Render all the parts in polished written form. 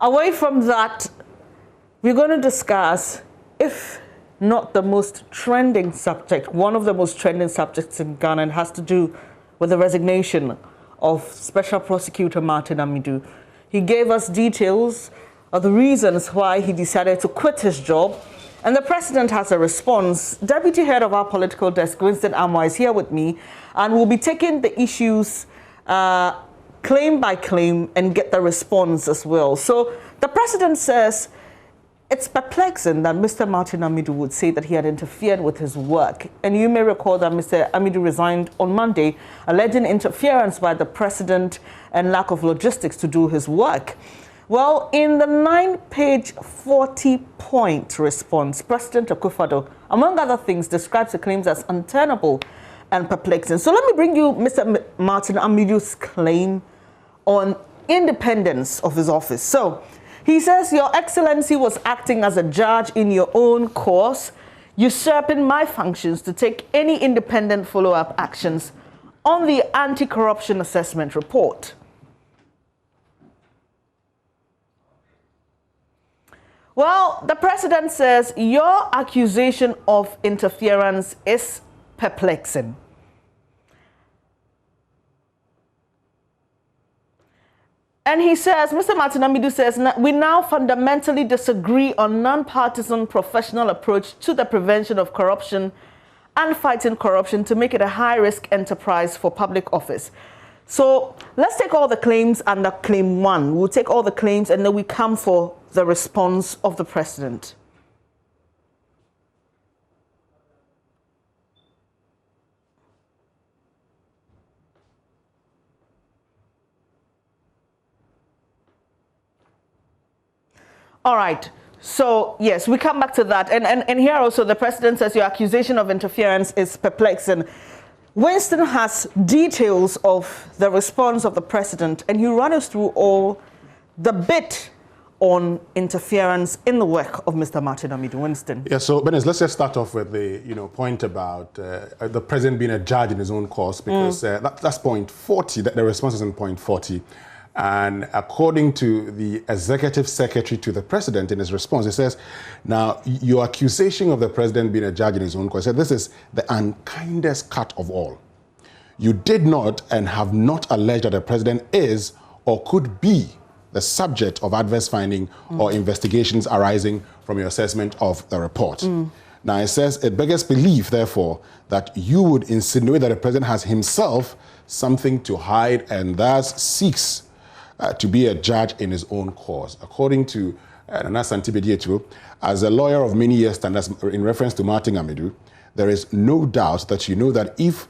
Away from that, we're going to discuss, if not the most trending subject, one of the most trending subjects in Ghana, and has to do with the resignation of Special Prosecutor Martin Amidu. He gave us details of the reasons why he decided to quit his job, and the president has a response. Deputy head of our political desk, Winston Amwa, is here with me, and we'll be taking the issues claim by claim and get the response as well. So the president says it's perplexing that Mr. Martin Amidu would say that he had interfered with his work. And you may recall that Mr. Amidu resigned on Monday, alleging interference by the president and lack of logistics to do his work. Well, in the 9-page, 40-point response, President Akufo-Addo, among other things, describes the claims as untenable and perplexing. So let me bring you Mr. Martin Amidu's claim on independence of his office. So he says, Your Excellency was acting as a judge in your own course, usurping my functions to take any independent follow-up actions on the anti-corruption assessment report. Well, the president says your accusation of interference is perplexing. And he says, Mr. Martin Amidu says, we now fundamentally disagree on non-partisan professional approach to the prevention of corruption and fighting corruption to make it a high-risk enterprise for public office. So let's take all the claims under claim one. We'll take all the claims and then we come for the response of the president. All right. So, yes, we come back to that. And here also the president says your accusation of interference is perplexing. Winston has details of the response of the president, and he ran us through all the bit on interference in the work of Mr. Martin Amidu. Winston. Yeah, so, Benes, let's just start off with the point about the president being a judge in his own course, because that's point 40, that the response is in point 40. And according to the executive secretary to the president in his response, he says, now, your accusation of the president being a judge in his own court, said this is the unkindest cut of all. You did not and have not alleged that the president is or could be the subject of adverse finding or investigations arising from your assessment of the report. Now, it says, it beggars belief, therefore, that you would insinuate that the president has himself something to hide and thus seeks to be a judge in his own cause. According to Nana Santibedietro, as a lawyer of many years, and in reference to Martin Amidu, there is no doubt that you know that if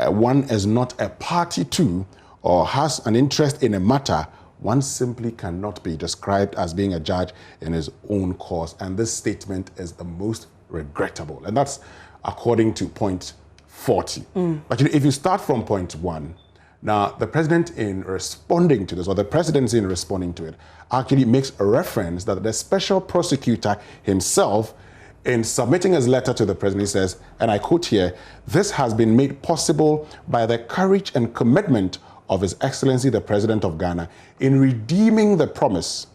one is not a party to or has an interest in a matter, one simply cannot be described as being a judge in his own cause. And this statement is the most regrettable. And that's according to point 40. But if you start from point 1, now, the president in responding to this, or the presidency in responding to it, actually makes a reference that the special prosecutor himself, in submitting his letter to the president, he says, and I quote here, this has been made possible by the courage and commitment of His Excellency, the President of Ghana, in redeeming the promise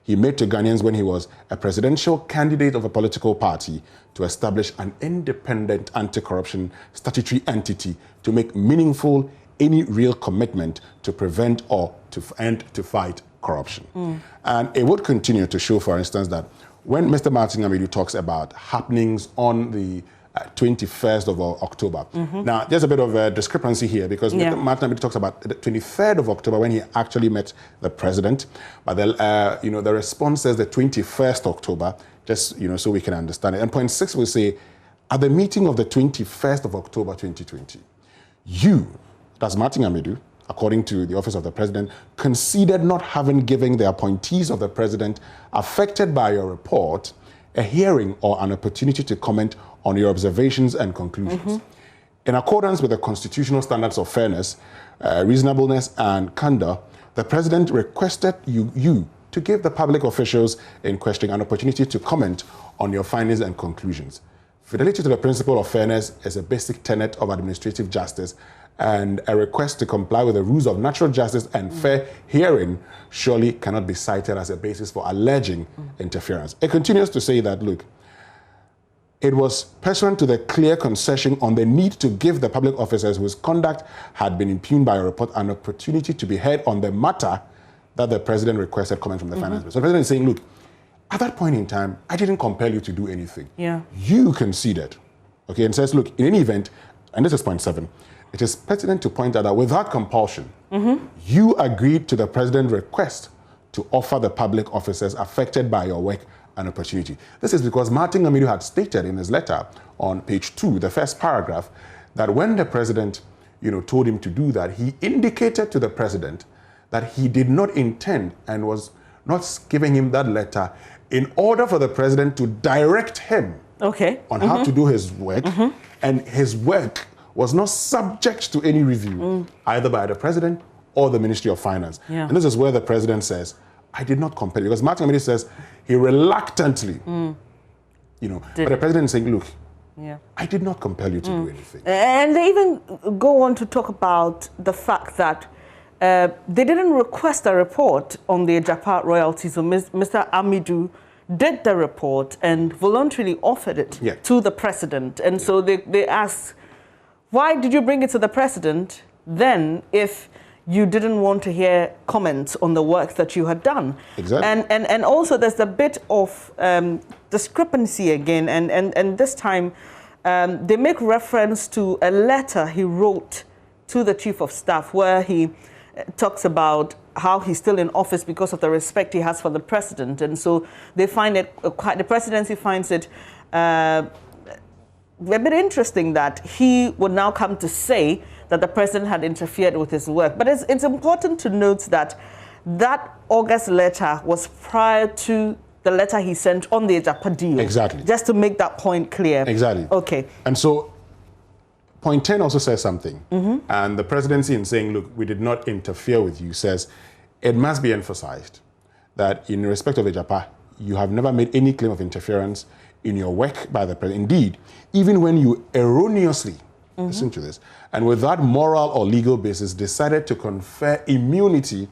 he made to Ghanaians when he was a presidential candidate of a political party to establish an independent anti-corruption statutory entity to make meaningful any real commitment to prevent or to fight corruption. And it would continue to show, for instance, that when Mr. Martin Amidu talks about happenings on the 21st of October. Now, there's a bit of a discrepancy here because Mr. Martin Amidu talks about the 23rd of October when he actually met the president. But the response says the 21st October, just so we can understand it. And point 6 will say, at the meeting of the 21st of October 2020, that's Martin Amidu, according to the Office of the President, conceded not having given the appointees of the President affected by your report a hearing or an opportunity to comment on your observations and conclusions. In accordance with the constitutional standards of fairness, reasonableness, and candor, the President requested you to give the public officials in question an opportunity to comment on your findings and conclusions. Fidelity to the principle of fairness is a basic tenet of administrative justice, and a request to comply with the rules of natural justice and fair hearing surely cannot be cited as a basis for alleging interference. It continues to say that, look, it was pursuant to the clear concession on the need to give the public officers whose conduct had been impugned by a report an opportunity to be heard on the matter that the president requested comment from the finance minister. So the president is saying, look, at that point in time, I didn't compel you to do anything. Yeah. You conceded. Okay, and says, look, in any event, and this is point 7, it is pertinent to point out that without compulsion, you agreed to the president's request to offer the public officers affected by your work an opportunity. This is because Martin Amidu had stated in his letter on page 2, the first paragraph, that when the president, told him to do that, he indicated to the president that he did not intend and was not giving him that letter in order for the president to direct him on how to do his work, and his work was not subject to any review, either by the president or the Ministry of Finance. Yeah. And this is where the president says, I did not compel you. Because Martin Amidu says he reluctantly, but the president is saying, look, I did not compel you to do anything. And they even go on to talk about the fact that they didn't request a report on the Ejapa royalties. So Mr. Amidu did the report and voluntarily offered it to the president. And so they asked, why did you bring it to the president then if you didn't want to hear comments on the work that you had done? Exactly. And also there's a bit of discrepancy again. And this time they make reference to a letter he wrote to the chief of staff where he talks about how he's still in office because of the respect he has for the president. And so they find it the presidency finds it a bit interesting that he would now come to say that the president had interfered with his work. But it's important to note that that August letter was prior to the letter he sent on the Ejapa deal. Exactly. Just to make that point clear. Exactly. Okay. And so point 10 also says something. And the presidency, in saying, look, we did not interfere with you, says it must be emphasized that in respect of Ejapa, you have never made any claim of interference in your work by the president. Indeed, even when you erroneously, listen to this, and without moral or legal basis decided to confer immunity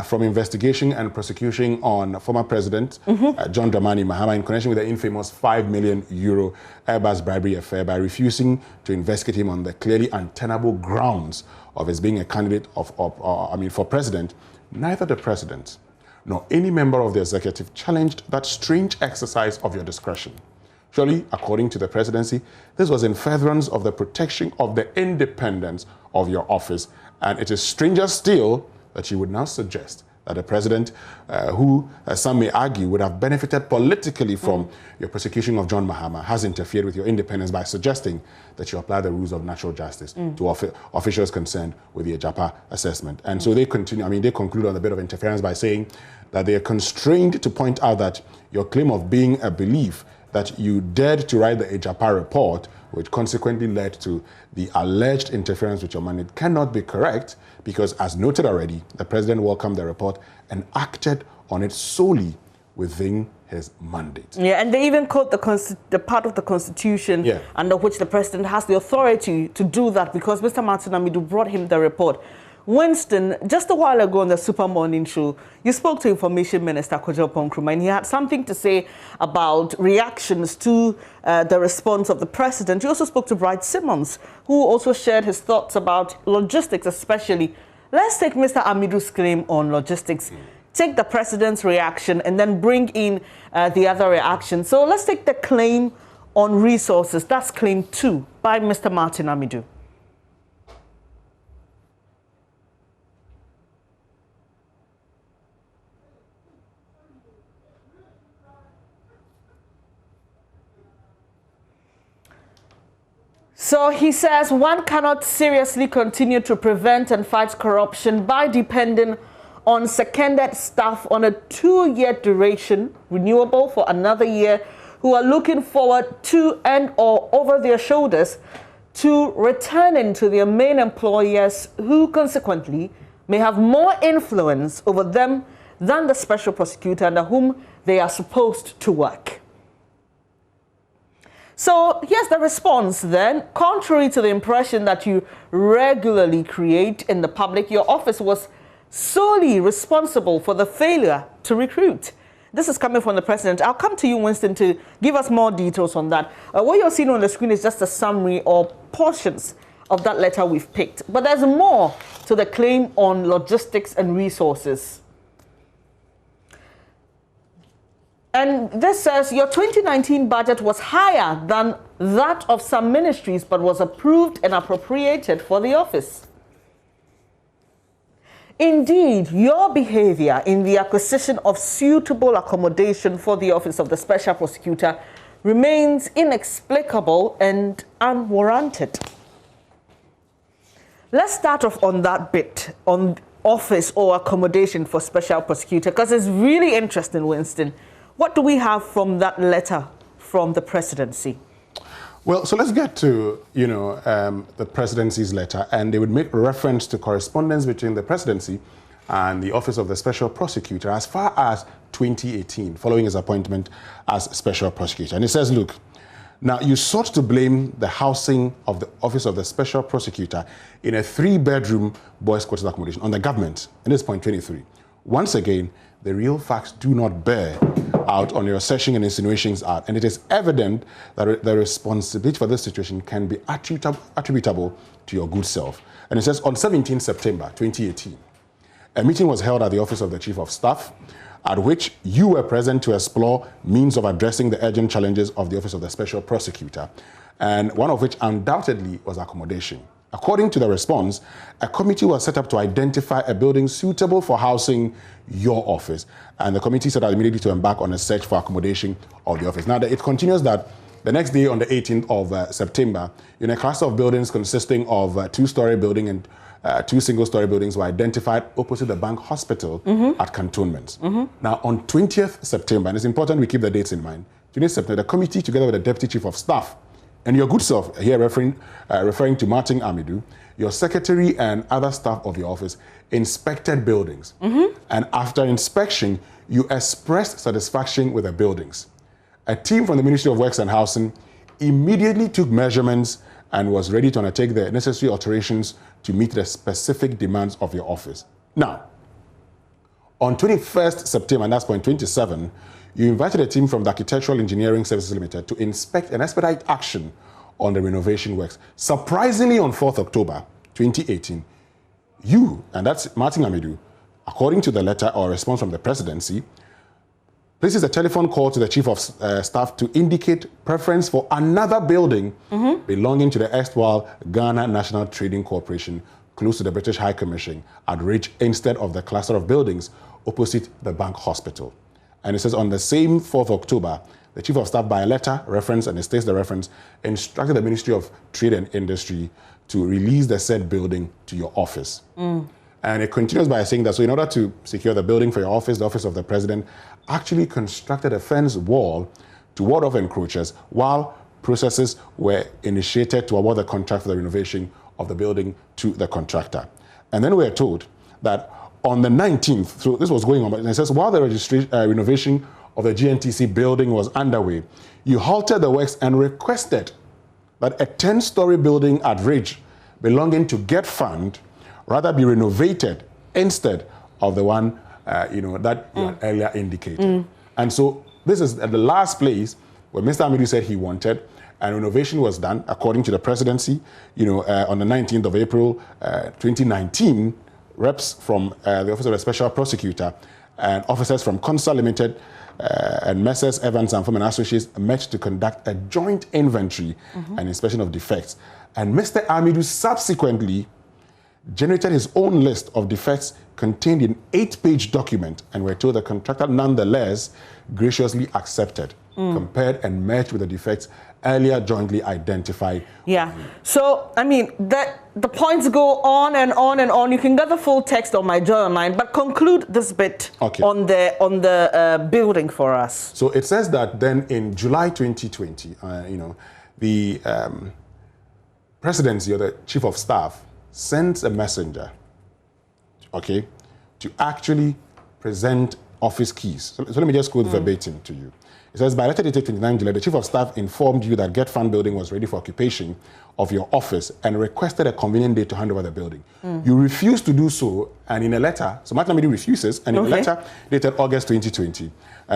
from investigation and prosecution on former President John Dramani Mahama in connection with the infamous €5 million Airbus bribery affair by refusing to investigate him on the clearly untenable grounds of his being a candidate for president, neither the president nor any member of the executive challenged that strange exercise of your discretion. Surely, according to the presidency, this was in furtherance of the protection of the independence of your office, and it is stranger still that you would now suggest that the president, who some may argue would have benefited politically from your prosecution of John Mahama, has interfered with your independence by suggesting that you apply the rules of natural justice to officials concerned with the Ejapa assessment. And so they continue, they conclude on a bit of interference by saying that they are constrained to point out that your claim of being a belief that you dared to write the Ejapa report, which consequently led to the alleged interference with your mandate, cannot be correct because, as noted already, the president welcomed the report and acted on it solely within his mandate. Yeah, and they even quote the part of the Constitution under which the president has the authority to do that because Mr. Martin Amidu brought him the report. Winston, just a while ago on the Super Morning Show, you spoke to Information Minister Kojo Nkrumah, and he had something to say about reactions to the response of the president. You also spoke to Bright Simmons, who also shared his thoughts about logistics, especially. Let's take Mr. Amidu's claim on logistics, take the president's reaction, and then bring in the other reaction. So let's take the claim on resources. That's claim 2 by Mr. Martin Amidu. So he says one cannot seriously continue to prevent and fight corruption by depending on seconded staff on a 2-year duration, renewable for another year, who are looking forward to and or over their shoulders to returning to their main employers, who consequently may have more influence over them than the special prosecutor under whom they are supposed to work. So here's the response then. Contrary to the impression that you regularly create in the public, your office was solely responsible for the failure to recruit. This is coming from the president. I'll come to you, Winston, to give us more details on that. What you're seeing on the screen is just a summary or portions of that letter we've picked. But there's more to the claim on logistics and resources. And this says your 2019 budget was higher than that of some ministries, but was approved and appropriated for the office. Indeed, your behavior in the acquisition of suitable accommodation for the office of the Special Prosecutor remains inexplicable and unwarranted. Let's start off on that bit, on office or accommodation for Special Prosecutor, because it's really interesting, Winston. What do we have from that letter from the presidency? Well, so let's get to, the presidency's letter, and they would make reference to correspondence between the presidency and the Office of the Special Prosecutor as far as 2018, following his appointment as Special Prosecutor. And it says, look, now you sought to blame the housing of the Office of the Special Prosecutor in a 3-bedroom boys' quarters accommodation on the government. And this is point 23. Once again, the real facts do not bear out on your assertion and insinuations are, and it is evident that the responsibility for this situation can be attributable to your good self. And it says on 17 September 2018, a meeting was held at the Office of the Chief of Staff, at which you were present to explore means of addressing the urgent challenges of the Office of the Special Prosecutor, and one of which undoubtedly was accommodation. According to the response, a committee was set up to identify a building suitable for housing your office. And the committee set out immediately to embark on a search for accommodation of the office. Now, it continues that the next day, on the 18th of September, in a cluster of buildings consisting of a 2-story building and 2 single-story buildings were identified opposite the bank hospital at cantonments. Now, on 20th September, and it's important we keep the dates in mind, 20th September, the committee, together with the Deputy Chief of Staff, and your good self, here referring to Martin Amidu, your secretary and other staff of your office inspected buildings. And after inspection, you expressed satisfaction with the buildings. A team from the Ministry of Works and Housing immediately took measurements and was ready to undertake the necessary alterations to meet the specific demands of your office. Now, on 21st September, and that's point 27, you invited a team from the Architectural Engineering Services Limited to inspect and expedite action on the renovation works. Surprisingly, on 4th October 2018, you, and that's Martin Amidu, according to the letter or response from the presidency, places a telephone call to the Chief of Staff to indicate preference for another building belonging to the erstwhile Ghana National Trading Corporation, close to the British High Commission at Ridge, instead of the cluster of buildings opposite the bank hospital. And it says on the same 4th October, the Chief of Staff, by a letter reference, and it states the reference, instructed the Ministry of Trade and Industry to release the said building to your office. And it continues by saying that, so in order to secure the building for your office, the Office of the President actually constructed a fence wall to ward off encroachers while processes were initiated to award the contract for the renovation of the building to the contractor. And then we're told that on the 19th, so this was going on, and it says, while the renovation of the GNTC building was underway, you halted the works and requested that a 10-story building at Ridge belonging to Get Fund rather be renovated instead of the one that you had earlier indicated. And so this is at the last place where Mr. Amidu said he wanted, and renovation was done according to the presidency, on the 19th of April 2019, reps from the Office of the Special Prosecutor and officers from Consul Limited and Messrs. Evans and Foreman Associates met to conduct a joint inventory and inspection of defects. And Mr. Amidu subsequently generated his own list of defects contained in 8-page document, and we're told the contractor nonetheless graciously accepted, compared and matched with the defects earlier jointly identified. Yeah. So, I mean, the points go on and on and on. You can get the full text on my Joy Online, but conclude this bit on the building for us. So it says that then in July 2020, the presidency or the Chief of Staff sends a messenger, to actually present office keys. So let me just quote verbatim to you. It says, by letter dated 29 July, the Chief of Staff informed you that Get Fund building was ready for occupation of your office and requested a convenient date to hand over the building. You refused to do so, and in a letter, so Martin Amidu refuses, and in a letter dated August 2020,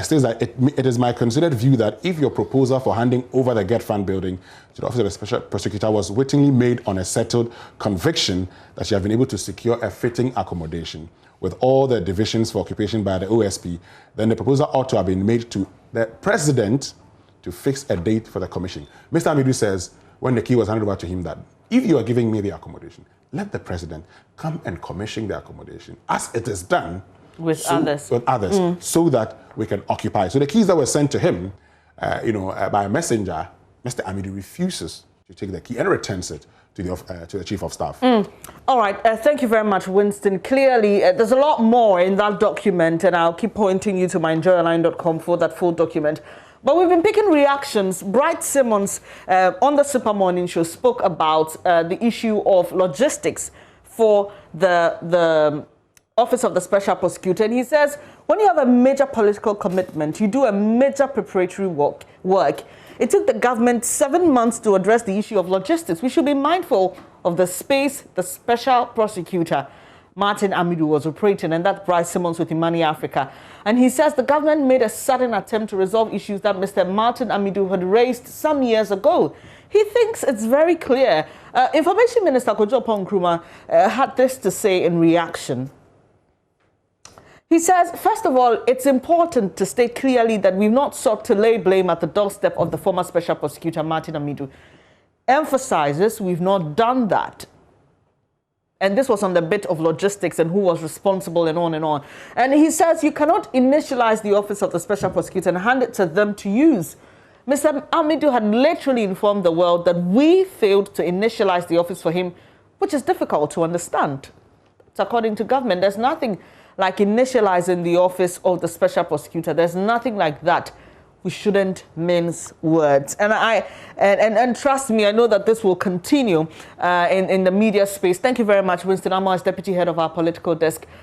states that it is my considered view that if your proposal for handing over the Get Fund building to the Office of the Special Prosecutor was wittingly made on a settled conviction that you have been able to secure a fitting accommodation with all the divisions for occupation by the OSP, then the proposal ought to have been made to the President to fix a date for the commission. Mr. Amidu says, when the key was handed over to him, that if you are giving me the accommodation, let the President come and commission the accommodation, as it is done with others, so that we can occupy. So the keys that were sent to him, by a messenger, Mr. Amidu refuses to take the key and returns it to the Chief of Staff. All right, thank you very much, Winston. Clearly, there's a lot more in that document, and I'll keep pointing you to myjoyonline.com for that full document. But we've been picking reactions. Bright Simmons on the Super Morning Show spoke about the issue of logistics for the Office of the Special Prosecutor. And he says, when you have a major political commitment, you do a major preparatory work. It took the government 7 months to address the issue of logistics. We should be mindful of the space the Special Prosecutor, Martin Amidu, was operating, and that's Bright Simmons with Imani Africa. And he says the government made a sudden attempt to resolve issues that Mr. Martin Amidu had raised some years ago. He thinks it's very clear. Information Minister Kojo Nkrumah had this to say in reaction. He says, first of all, it's important to state clearly that we've not sought to lay blame at the doorstep of the former Special Prosecutor, Martin Amidu. Emphasizes we've not done that. And this was on the bit of logistics and who was responsible and on and on. And he says you cannot initialize the Office of the Special Prosecutor and hand it to them to use. Mr. Amidu had literally informed the world that we failed to initialize the office for him, which is difficult to understand. It's according to government. There's nothing like initializing the Office of the Special Prosecutor. There's nothing like that. We shouldn't mince words. And trust me, I know that this will continue in the media space. Thank you very much, Winston Amo, as Deputy Head of our Political Desk.